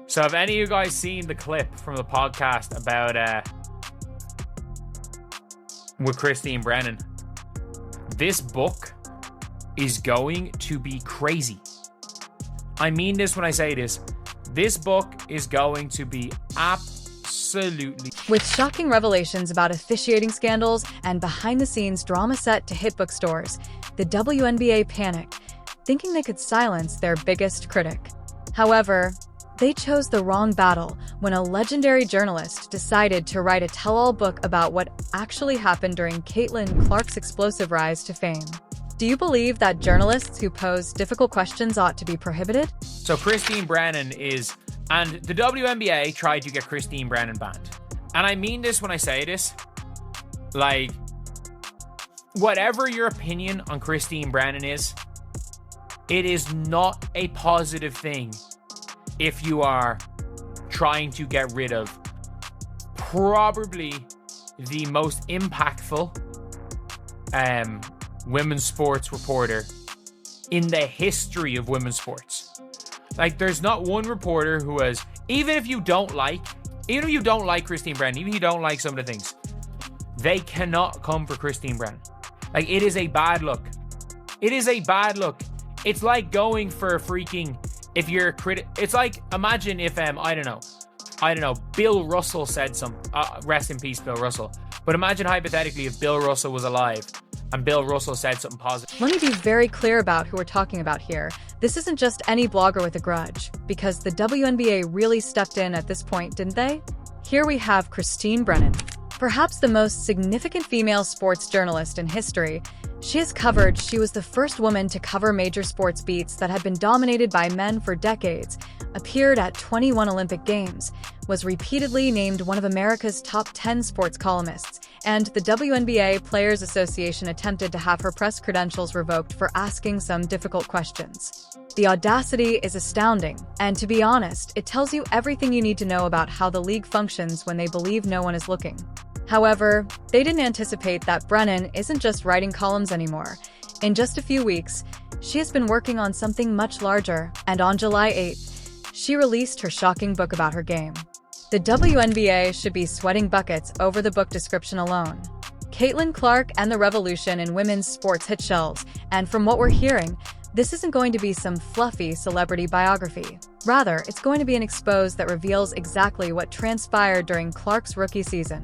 So have any of you guys seen the clip from the podcast about with Christine Brennan? This book is going to be crazy. I mean this when I say this. This book is going to be absolutely... With shocking revelations about officiating scandals and behind-the-scenes drama set to hit bookstores, the WNBA panicked, thinking they could silence their biggest critic. However, they chose the wrong battle when a legendary journalist decided to write a tell-all book about what actually happened during Caitlin Clark's explosive rise to fame. Do you believe that journalists who pose difficult questions ought to be prohibited? So Christine Brennan is... And the WNBA tried to get Christine Brennan banned. And I mean this when I say this. Like, whatever your opinion on Christine Brennan is, it is not a positive thing if you are trying to get rid of probably the most impactful women's sports reporter in the history of women's sports. Like, there's not one reporter who has, even if you don't like Christine Brennan, even if you don't like some of the things, they cannot come for Christine Brennan. Like, it is a bad look. It is a bad look. It's like going for a freaking, if you're a critic, it's like, imagine if, I don't know, Bill Russell said something, rest in peace, Bill Russell. But imagine hypothetically if Bill Russell was alive and Bill Russell said something positive. Let me be very clear about who we're talking about here. This isn't just any blogger with a grudge, because the WNBA really stepped in at this point, didn't they? Here we have Christine Brennan, perhaps the most significant female sports journalist in history. She was the first woman to cover major sports beats that had been dominated by men for decades, appeared at 21 Olympic Games, was repeatedly named one of America's top 10 sports columnists, and the WNBA Players Association attempted to have her press credentials revoked for asking some difficult questions. The audacity is astounding, and to be honest, it tells you everything you need to know about how the league functions when they believe no one is looking. However, they didn't anticipate that Brennan isn't just writing columns anymore. In just a few weeks, she has been working on something much larger, and on July 8th, she released her shocking book about her game. The WNBA should be sweating buckets over the book description alone. Caitlin Clark and the revolution in women's sports hit shelves, and from what we're hearing, this isn't going to be some fluffy celebrity biography. Rather, it's going to be an expose that reveals exactly what transpired during Clark's rookie season.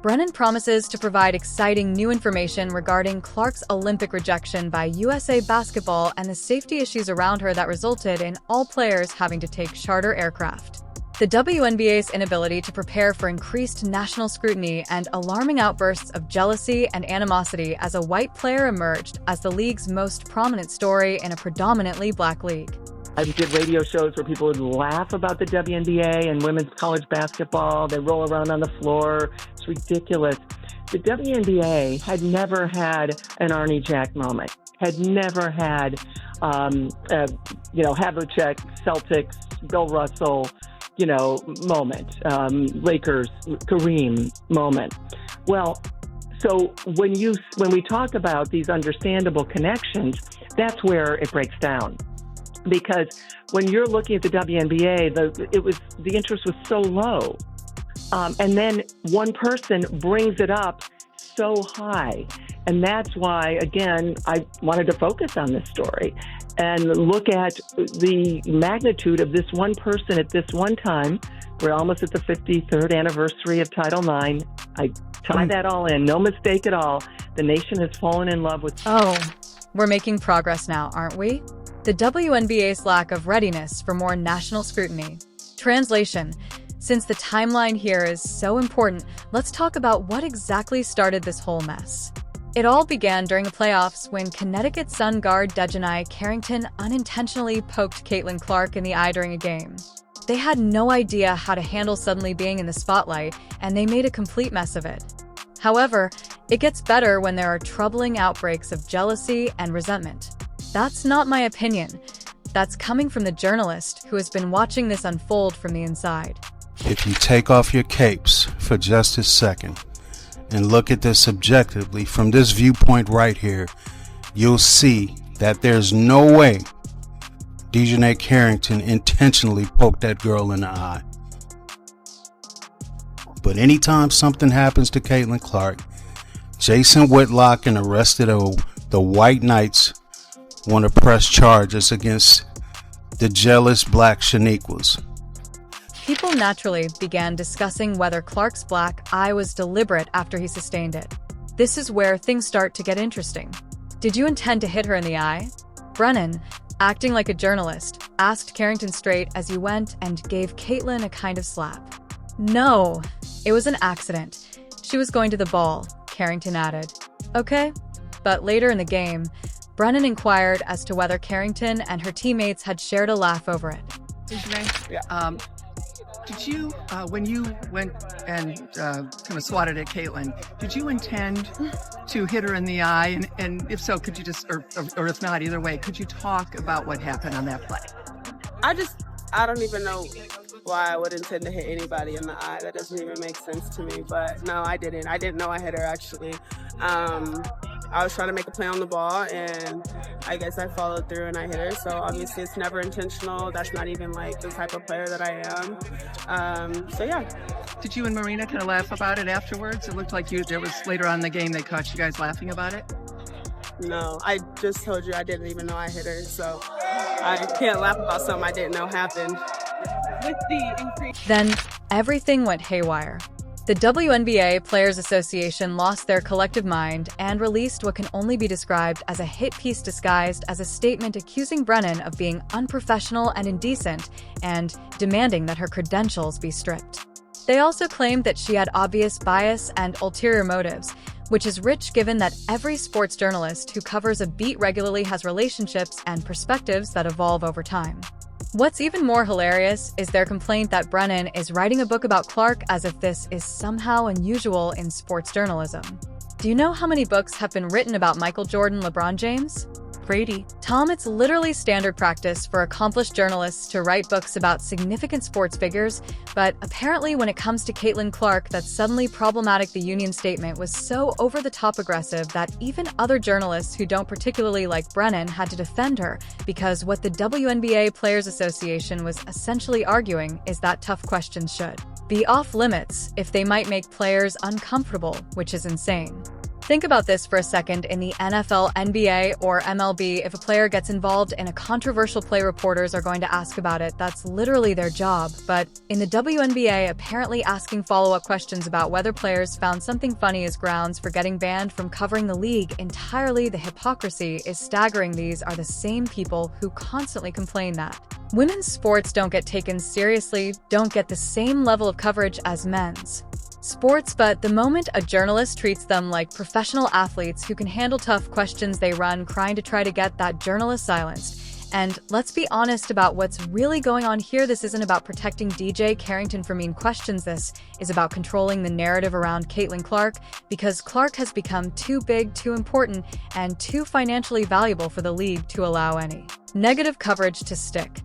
Brennan promises to provide exciting new information regarding Clark's Olympic rejection by USA Basketball and the safety issues around her that resulted in all players having to take charter aircraft. The WNBA's inability to prepare for increased national scrutiny and alarming outbursts of jealousy and animosity as a white player emerged as the league's most prominent story in a predominantly black league. I did radio shows where people would laugh about the WNBA and women's college basketball. They roll around on the floor. It's ridiculous. The WNBA had never had an Arnie Jack moment, had never had, Havlicek, Celtics, Bill Russell, moment, Lakers, Kareem moment. Well, so when we talk about these understandable connections, that's where it breaks down. Because when you're looking at the WNBA, the interest was so low. And then one person brings it up so high. And that's why, again, I wanted to focus on this story and look at the magnitude of this one person at this one time. We're almost at the 53rd anniversary of Title IX. I tie that all in, no mistake at all. The nation has fallen in love with... Oh, we're making progress now, aren't we? The WNBA's lack of readiness for more national scrutiny. Translation: since the timeline here is so important, let's talk about what exactly started this whole mess. It all began during the playoffs when Connecticut Sun guard Dejanai Carrington unintentionally poked Caitlin Clark in the eye during a game. They had no idea how to handle suddenly being in the spotlight, and they made a complete mess of it. However, it gets better when there are troubling outbreaks of jealousy and resentment. That's not my opinion. That's coming from the journalist who has been watching this unfold from the inside. If you take off your capes for just a second and look at this objectively from this viewpoint right here, you'll see that there's no way Dejanay Carrington intentionally poked that girl in the eye. But anytime something happens to Caitlin Clark, Jason Whitlock and the rest of the White Knights want to press charges against the jealous black Shaniquas. People naturally began discussing whether Clark's black eye was deliberate after he sustained it. This is where things start to get interesting. Did you intend to hit her in the eye? Brennan, acting like a journalist, asked Carrington straight as he went and gave Caitlin a kind of slap. No, it was an accident. She was going to the ball, Carrington added. Okay, but later in the game, Brennan inquired as to whether Carrington and her teammates had shared a laugh over it. Yeah. Did you, when you went and kind of swatted at Caitlin, did you intend to hit her in the eye? And if so, could you just, or if not, either way, could you talk about what happened on that play? I don't even know why I would intend to hit anybody in the eye. That doesn't even make sense to me. But no, I didn't. I didn't know I hit her, actually. I was trying to make a play on the ball, and I guess I followed through and I hit her. So obviously it's never intentional. That's not even like the type of player that I am. So yeah. Did you and Marina kind of laugh about it afterwards? It looked like there was later on in the game they caught you guys laughing about it. No, I just told you I didn't even know I hit her. So I can't laugh about something I didn't know happened. With the increase. Then everything went haywire. The WNBA Players Association lost their collective mind and released what can only be described as a hit piece disguised as a statement accusing Brennan of being unprofessional and indecent and demanding that her credentials be stripped. They also claimed that she had obvious bias and ulterior motives, which is rich given that every sports journalist who covers a beat regularly has relationships and perspectives that evolve over time. What's even more hilarious is their complaint that Brennan is writing a book about Clark as if this is somehow unusual in sports journalism. Do you know how many books have been written about Michael Jordan, LeBron James? Brady. Tom, it's literally standard practice for accomplished journalists to write books about significant sports figures, but apparently when it comes to Caitlin Clark, that's suddenly problematic. The union statement was so over-the-top aggressive that even other journalists who don't particularly like Brennan had to defend her, because what the WNBA Players Association was essentially arguing is that tough questions should be off limits if they might make players uncomfortable, which is insane. Think about this for a second. In the NFL, NBA, or MLB, if a player gets involved in a controversial play, reporters are going to ask about it. That's literally their job. But in the WNBA, apparently asking follow-up questions about whether players found something funny as grounds for getting banned from covering the league entirely. The hypocrisy is staggering. These are the same people who constantly complain that women's sports don't get taken seriously, don't get the same level of coverage as men's sports, but the moment a journalist treats them like professional athletes who can handle tough questions, they run crying to try to get that journalist silenced. And let's be honest about what's really going on here. This isn't about protecting DJ Carrington from mean questions. This is about controlling the narrative around Caitlin Clark, because Clark has become too big, too important, and too financially valuable for the league to allow any negative coverage to stick.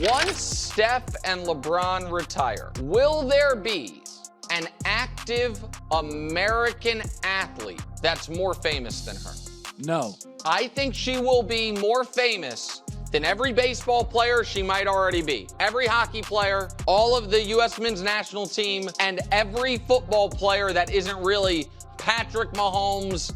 Once Steph and LeBron retire, will there be an active American athlete that's more famous than her? No. I think she will be more famous than every baseball player she might already be, every hockey player, all of the U.S. men's national team, and every football player that isn't really Patrick Mahomes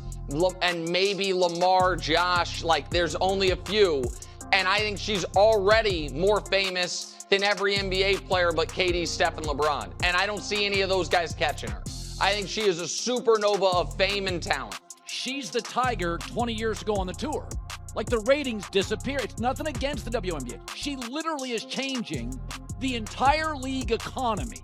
and maybe Lamar, Josh. Like, there's only a few. And I think she's already more famous than every NBA player but KD, Steph, and LeBron. And I don't see any of those guys catching her. I think she is a supernova of fame and talent. She's the Tiger 20 years ago on the tour. Like, the ratings disappear. It's nothing against the WNBA. She literally is changing the entire league economy.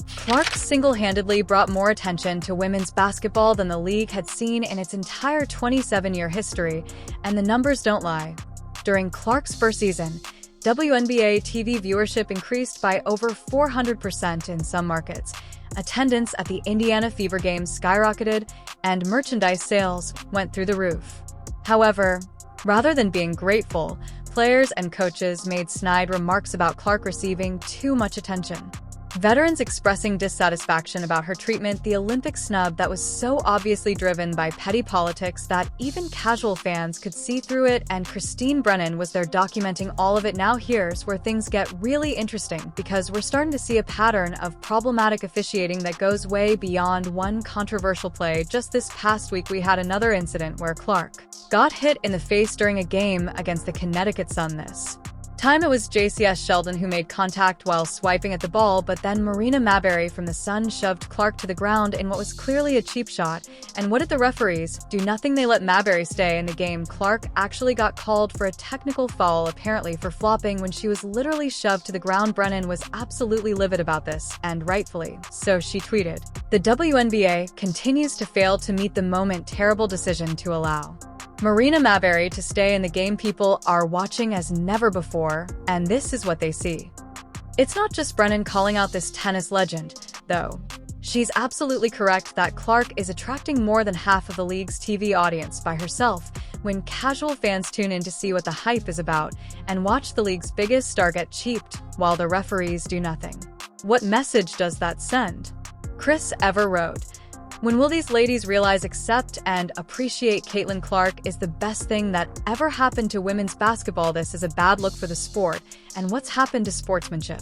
Clark single-handedly brought more attention to women's basketball than the league had seen in its entire 27-year history, and the numbers don't lie. During Clark's first season, WNBA TV viewership increased by over 400% in some markets. Attendance at the Indiana Fever games skyrocketed, and merchandise sales went through the roof. However, rather than being grateful, players and coaches made snide remarks about Clark receiving too much attention. Veterans expressing dissatisfaction about her treatment, the Olympic snub that was so obviously driven by petty politics that even casual fans could see through it, and Christine Brennan was there documenting all of it. Now here's where things get really interesting, because we're starting to see a pattern of problematic officiating that goes way beyond one controversial play. Just this past week, we had another incident where Clark got hit in the face during a game against the Connecticut Sun. This time it was JCS Sheldon who made contact while swiping at the ball, but then Marina Maberry from the Sun shoved Clark to the ground in what was clearly a cheap shot. And what did the referees do? Nothing. They let Maberry stay in the game. Clark actually got called for a technical foul, apparently for flopping when she was literally shoved to the ground. Brennan was absolutely livid about this, and rightfully so. She tweeted, "The WNBA continues to fail to meet the moment. Terrible decision to allow Marina Maberry to stay in the game. People are watching as never before, and this is what they see." It's not just Brennan calling out this tennis legend, though. She's absolutely correct that Clark is attracting more than half of the league's TV audience by herself when casual fans tune in to see what the hype is about and watch the league's biggest star get cheaped while the referees do nothing. What message does that send? Chris Ever wrote, "When will these ladies realize, accept, and appreciate Caitlin Clark is the best thing that ever happened to women's basketball? This is a bad look for the sport, and what's happened to sportsmanship?"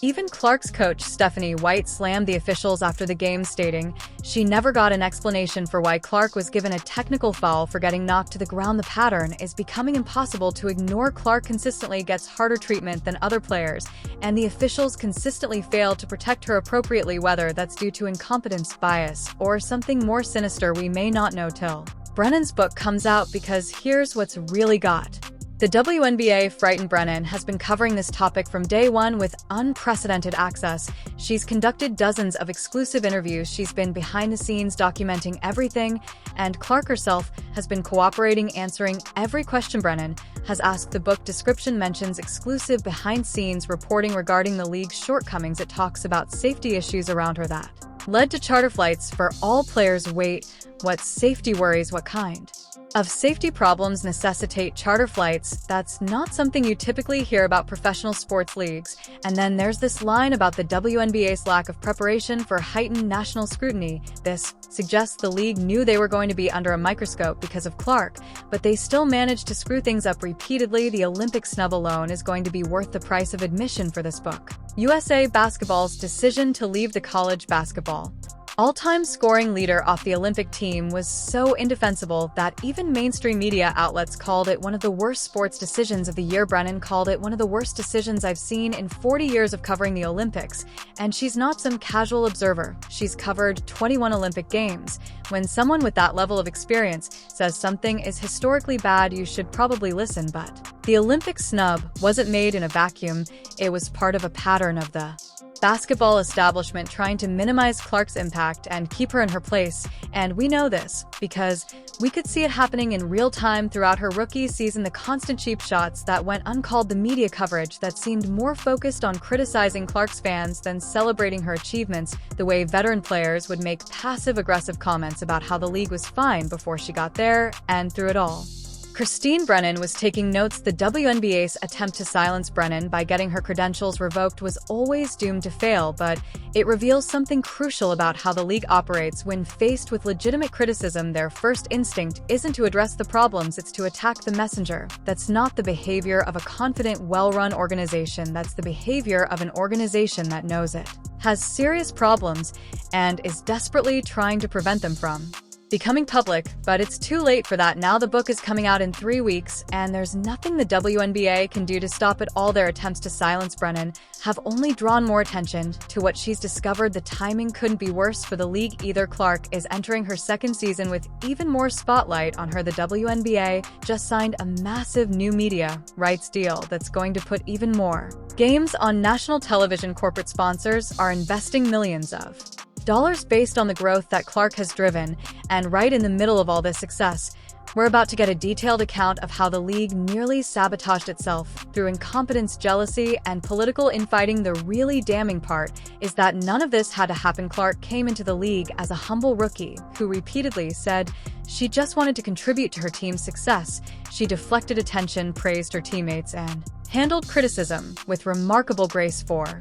Even Clark's coach, Stephanie White, slammed the officials after the game, stating she never got an explanation for why Clark was given a technical foul for getting knocked to the ground. The pattern is becoming impossible to ignore. Clark consistently gets harder treatment than other players, and the officials consistently fail to protect her appropriately, whether that's due to incompetence, bias, or something more sinister we may not know till Brennan's book comes out, because here's what's really got the WNBA frightened. Brennan has been covering this topic from day one with unprecedented access. She's conducted dozens of exclusive interviews. She's been behind the scenes documenting everything, and Clark herself has been cooperating, answering every question Brennan has asked. The book description mentions exclusive behind-scenes reporting regarding the league's shortcomings. It talks about safety issues around her that led to charter flights for all players. Wait, what safety worries? What kind of safety problems necessitate charter flights? That's not something you typically hear about professional sports leagues. And then there's this line about the WNBA's lack of preparation for heightened national scrutiny. This suggests the league knew they were going to be under a microscope because of Clark, but they still managed to screw things up repeatedly. The Olympic snub alone is going to be worth the price of admission for this book. USA Basketball's decision to leave the college basketball all-time scoring leader off the Olympic team was so indefensible that even mainstream media outlets called it one of the worst sports decisions of the year. Brennan called it one of the worst decisions I've seen in 40 years of covering the Olympics. And she's not some casual observer. She's covered 21 Olympic Games. When someone with that level of experience says something is historically bad, you should probably listen. But the Olympic snub wasn't made in a vacuum. It was part of a pattern of the basketball establishment trying to minimize Clark's impact and keep her in her place. And we know this because we could see it happening in real time throughout her rookie season. The constant cheap shots that went uncalled, the media coverage that seemed more focused on criticizing Clark's fans than celebrating her achievements, the way veteran players would make passive-aggressive comments about how the league was fine before she got there, and through it all, Christine Brennan was taking notes. The WNBA's attempt to silence Brennan by getting her credentials revoked was always doomed to fail, but it reveals something crucial about how the league operates. When faced with legitimate criticism, their first instinct isn't to address the problems, it's to attack the messenger. That's not the behavior of a confident, well-run organization. That's the behavior of an organization that knows it has serious problems and is desperately trying to prevent them from becoming public, but it's too late for that now. The book is coming out in 3 weeks, and there's nothing the WNBA can do to stop it. All their attempts to silence Brennan have only drawn more attention to what she's discovered. The timing couldn't be worse for the league either. Clark is entering her second season with even more spotlight on her. The WNBA just signed a massive new media rights deal that's going to put even more games on national television. Corporate sponsors are investing millions of dollars based on the growth that Clark has driven, and right in the middle of all this success, we're about to get a detailed account of how the league nearly sabotaged itself through incompetence, jealousy, and political infighting. The really damning part is that none of this had to happen. Clark came into the league as a humble rookie who repeatedly said she just wanted to contribute to her team's success. She deflected attention, praised her teammates, and handled criticism with remarkable grace. For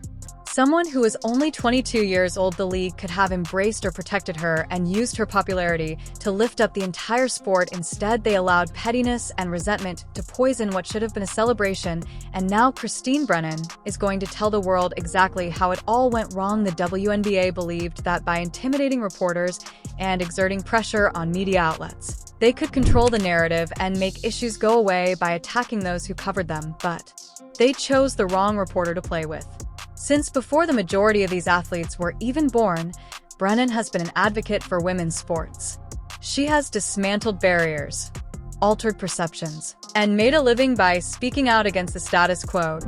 Someone who was only 22 years old, the league could have embraced or protected her and used her popularity to lift up the entire sport. Instead, they allowed pettiness and resentment to poison what should have been a celebration. And now Christine Brennan is going to tell the world exactly how it all went wrong. The WNBA believed that by intimidating reporters and exerting pressure on media outlets, they could control the narrative and make issues go away by attacking those who covered them, but they chose the wrong reporter to play with. Since before the majority of these athletes were even born, Brennan has been an advocate for women's sports. She has dismantled barriers, altered perceptions, and made a living by speaking out against the status quo.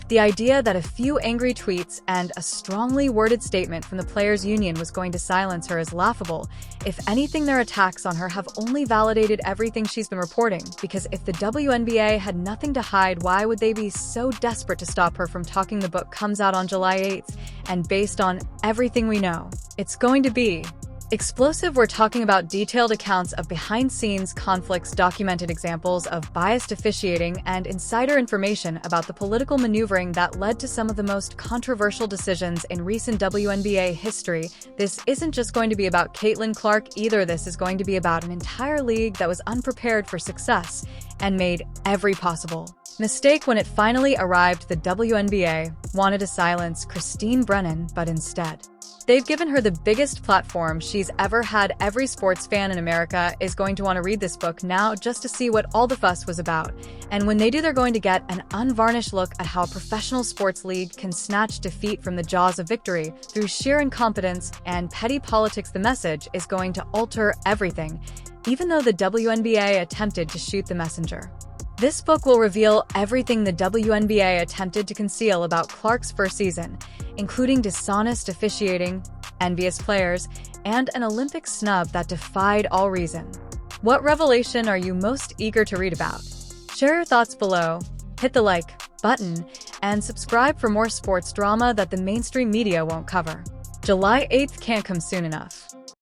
The idea that a few angry tweets and a strongly worded statement from the players' union was going to silence her is laughable. If anything, their attacks on her have only validated everything she's been reporting, because if the WNBA had nothing to hide, why would they be so desperate to stop her from talking? The book comes out on July 8th, and based on everything we know, it's going to be explosive. We're talking about detailed accounts of behind-scenes conflicts, documented examples of biased officiating, and insider information about the political maneuvering that led to some of the most controversial decisions in recent WNBA history. This isn't just going to be about Caitlin Clark either. This is going to be about an entire league that was unprepared for success and made every possible mistake when it finally arrived. The WNBA wanted to silence Christine Brennan, but instead, they've given her the biggest platform she's ever had. Every sports fan in America is going to want to read this book now just to see what all the fuss was about. And when they do, they're going to get an unvarnished look at how a professional sports league can snatch defeat from the jaws of victory through sheer incompetence and petty politics. The message is going to alter everything, even though the WNBA attempted to shoot the messenger. This book will reveal everything the WNBA attempted to conceal about Clark's first season, including dishonest officiating, envious players, and an Olympic snub that defied all reason. What revelation are you most eager to read about? Share your thoughts below, hit the like button, and subscribe for more sports drama that the mainstream media won't cover. July 8th can't come soon enough.